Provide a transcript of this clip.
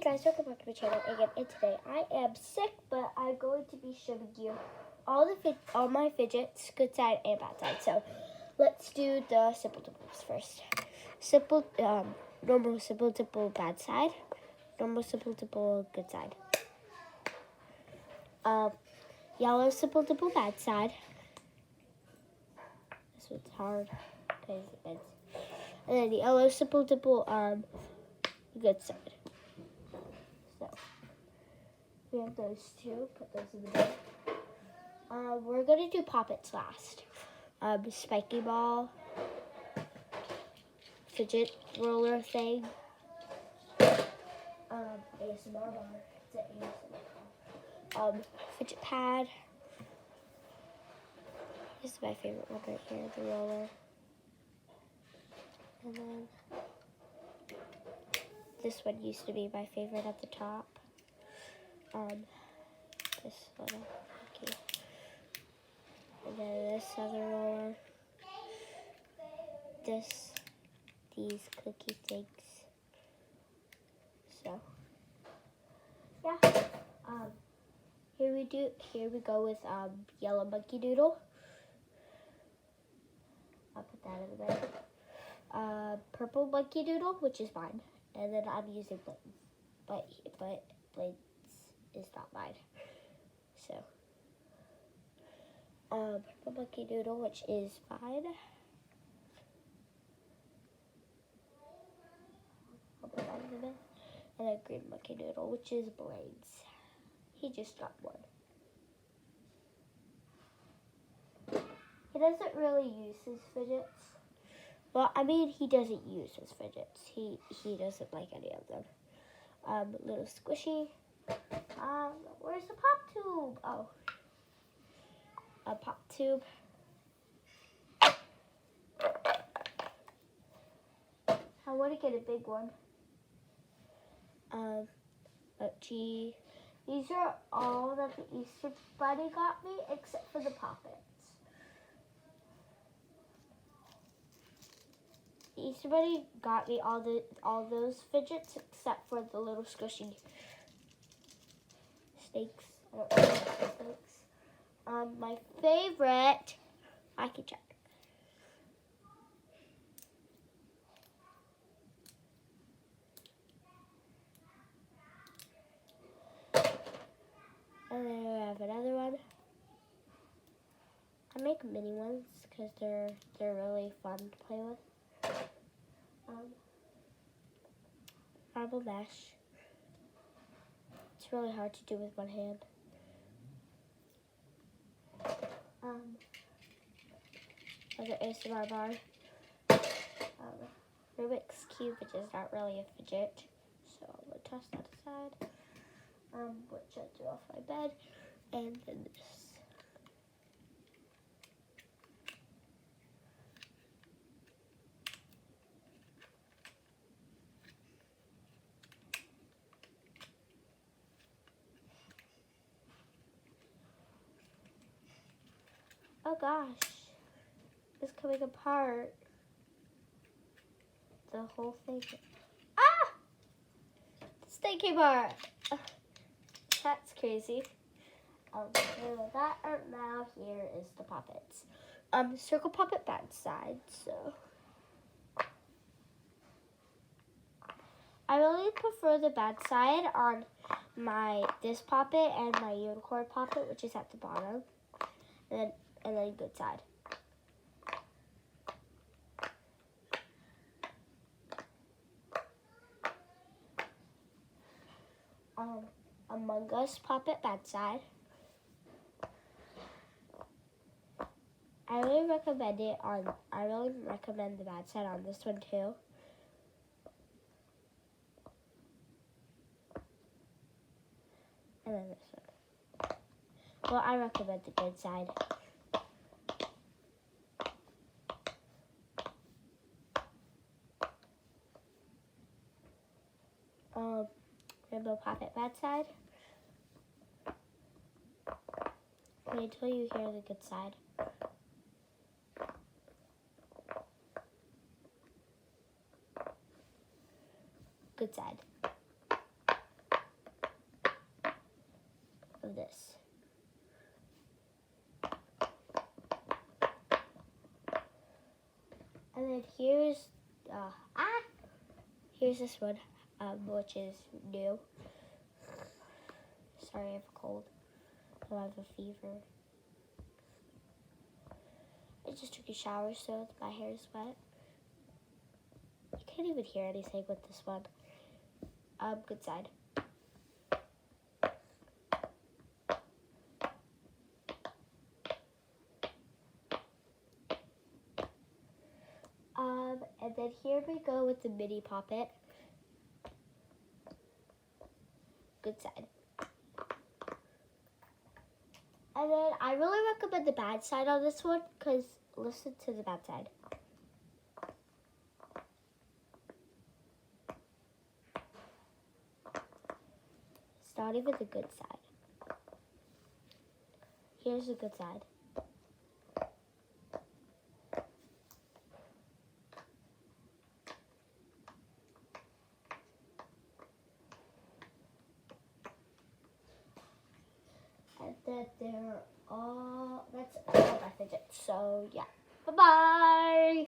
Hey guys, welcome back to my channel again. And today I am sick, but I'm going to be showing you all my fidgets, good side and bad side. So let's do the simple dimples first. Simple, normal simple dimple bad side, normal simple dimple good side. Yellow simple dimple bad side. This one's hard because it bends. And then the yellow simple dimple good side. So we have those two. Put those in the bag. We're gonna do poppets last. Spiky ball, fidget roller thing, ASMR bar. It's an ASMR bar. Fidget pad. This is my favorite one right here, the roller. And then this one used to be my favorite at the top. This little cookie. And then this other roller. These cookie things. So, yeah. Here we go with yellow monkey doodle. I'll put that in the bag. Purple monkey doodle, which is mine. And then I'm using Blaine's. But Blaine's is not mine. So, purple monkey doodle, which is mine. I'll put that in the bag. And then green monkey doodle, which is Blaine's. He just dropped one. He doesn't really use his fidgets. Well, I mean, he doesn't use his fidgets. He doesn't like any of them. Little squishy. Where's the pop tube? Oh. A pop tube. I want to get a big one. Gee. These are all that the Easter Bunny got me, except for the poppets. The Easter Bunny got me all those fidgets, except for the little squishy snakes. I don't know what snakes. My favorite, I can check. And then we have another one. I make mini ones because they're really fun to play with. Marble mesh. It's really hard to do with one hand. Another ASMR bar. Rubik's Cube, which is not really a fidget. So I'm going to toss that aside. Which I threw off my bed. And then this. Oh gosh, it's coming apart. The whole thing. Ah! This thing came apart. That's crazy. So that now here is the poppets. Circle poppet bad side. So I really prefer the bad side on this poppet and my unicorn poppet, which is at the bottom, and then good side. Among Us poppet bad side. I really recommend the bad side on this one too. And then this one. Well, I recommend the good side. Rainbow poppet bad side. Wait until you hear the good side. Good side. this. And then here's this one, which is new. Sorry, I have a cold. I have a fever. I just took a shower, so my hair is wet. You can't even hear anything with this one. Good side. And then here we go with the mini poppet. Good side. And then I really recommend the bad side on this one, because listen to the bad side. It's not even the good side. Here's the good side. And then that's all my fidgets. So yeah, bye-bye.